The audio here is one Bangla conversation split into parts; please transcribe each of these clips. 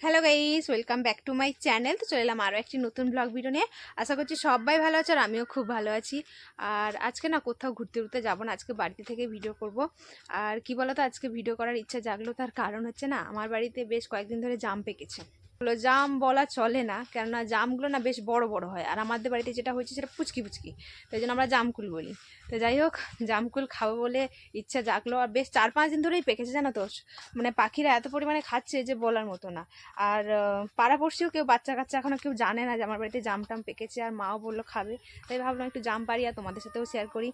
Hello guys, welcome back to my channel. তো চলে এলাম আরও একটি নতুন ব্লগ ভিডিও নিয়ে। আশা করছি সবাই ভালো আছে আর আমিও খুব ভালো আছি। আর আজকে না কোথাও ঘুরতে যাবো না, আজকে বাড়িতে থেকে ভিডিও করব। আর কি বলো তো, আজকে ভিডিও করার ইচ্ছা জাগলো, তার কারণ হচ্ছে না, আমার বাড়িতে বেশ কয়েকদিন ধরে জাম পেকেছে। জাম বলা চলে না, কেননা জামগুলো না বেশ বড় বড় হয়, আর আমাদের বাড়িতে যেটা হয়েছে সেটা পুচকি পুচকি, তো এই জন্য আমরা জামকুল বলি। তো যাই হোক, জামকুল খাবো বলে ইচ্ছা জাগলো, আর বেশ 4-5 দিন ধরেই পেকেছে জানো তো। মানে পাখিরা এত পরিমাণে খাচ্ছে যে বলার মতো না। আর পাড়াপড়শিও কেউ, বাচ্চা কাচ্চা এখনও কেউ জানে না যে আমার বাড়িতে জাম টাম পেকেছে, আর মাও বললো খাবে, তাই ভাবলাম একটু জাম পারি আর তোমাদের সাথেও শেয়ার করি।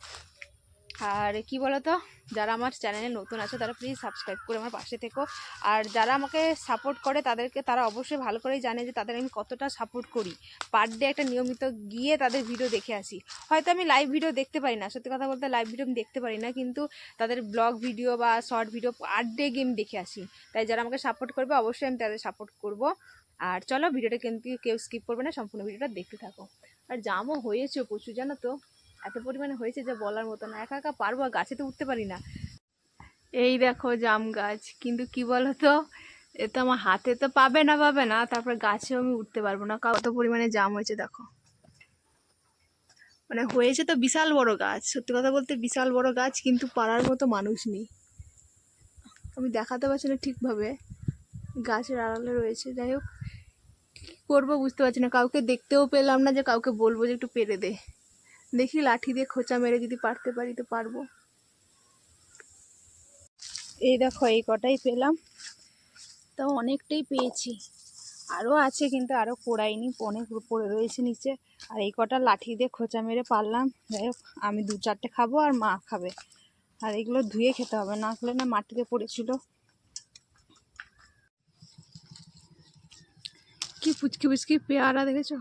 আর কি বলো তো, যারা আমার চ্যানেলে নতুন আছে তারা প্লিজ সাবস্ক্রাইব করে আমার পাশে থেকো। আর যারা আমাকে সাপোর্ট করে তারা অবশ্যই ভালো করেই জানে যে তাদের আমি কতটা সাপোর্ট করি। পার ডে একটা নিয়মিত গিয়ে তাদের ভিডিও দেখে আসি। হয়তো আমি লাইভ ভিডিও দেখতে পারি না, সত্যি কথা বলতে লাইভ ভিডিও আমি দেখতে পারি না, কিন্তু তাদের ব্লগ ভিডিও বা short video per day game দেখে আসি। তাই যারা আমাকে সাপোর্ট করবে অবশ্যই আমি তাদের সাপোর্ট করব। আর চলো, ভিডিওটা কিন্তু কেউ স্কিপ করবে না, সম্পূর্ণ ভিডিওটা দেখতে থাকো। আর জামও হয়েছে প্রচুর জানো তো, এত পরিমাণে হয়েছে যে বলার মতো না। একা একা পারবো, গাছে তো উঠতে পারি না। এই দেখো জাম গাছ, কিন্তু কি বলো তো, এ তো আমার হাতে তো পাবে না, তারপর গাছেও আমি উঠতে পারবো না, কত পরিমাণে জাম হয়েছে দেখো। মানে হয়েছে তো বিশাল বড় গাছ, সত্যি কথা বলতে বিশাল বড় গাছ, কিন্তু পারার মতো মানুষ নেই। আমি দেখাতে পারছি না ঠিকভাবে, গাছের আড়ালে রয়েছে। যাই হোক, কি করবো বুঝতে পারছি না, কাউকে দেখতেও পেলাম না যে কাউকে বলবো যে একটু পেরে দে। দেখি লাঠি দিয়ে খোঁচা মেরে যদি পারতে পারি তো পারবো। এই দেখো, এই কটাই পেলাম, তো অনেকটাই পেয়েছি। আরও আছে কিন্তু আরও পোড়াইনি, অনেক পড়ে রয়েছে নিচে। আর এই কটা লাঠি দিয়ে খোঁচা মেরে পারলাম। যাই হোক, আমি 2-4টে খাবো আর মা খাবে। আর এগুলো ধুয়ে খেতে হবে, না খেলে না মাটিতে পড়েছিল। কি পুচকি পুচকি পেয়ারা দেখেছো,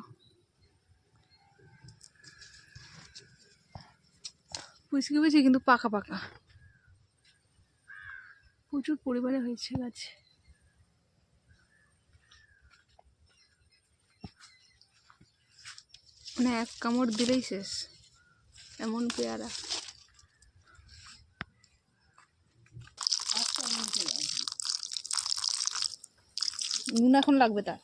পুচকি পুচকি কিন্তু পাকা পাকা, প্রচুর পরিমাণে হয়েছে গাছে। মানে এক কামড় দিলেই শেষ, এমন পেয়ারা। নুন এখন লাগবে তার।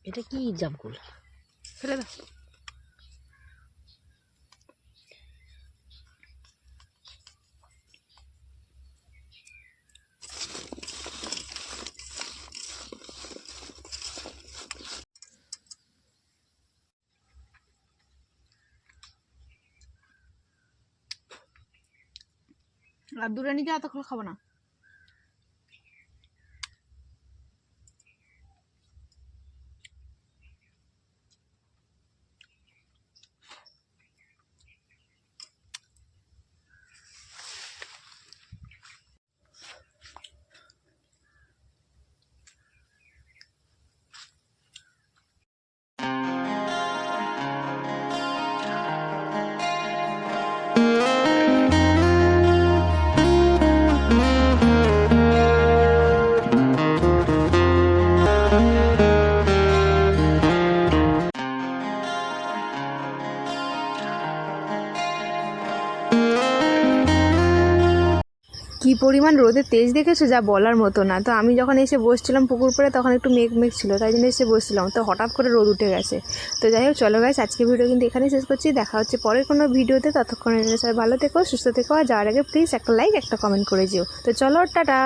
এটা কি জামকুল? ফেলে দাও। আর দূরে নিয়ে যাও, তখন খাবো না। কি পরিমাণ রোদের তেজ দেখেছো, যা বলার মতো না। তো আমি যখন এসে বসছিলাম পুকুর পাড়ে, তখন একটু মেঘ মেঘ ছিল, তাই জন্য এসে বসছিলাম, তো হঠাৎ করে রোদ উঠে গেছে। তো যাই হোক, চলো গাইস, আজকে ভিডিও কিন্তু এখানেই শেষ করছি। দেখা হচ্ছে পরের কোনো ভিডিওতে, ততক্ষণের জন্য সবাই ভালো থেকো, সুস্থ থেকো। আর যাওয়ার আগে প্লিজ একটা লাইক একটা কমেন্ট করে যেও। তো চলো, টাটা।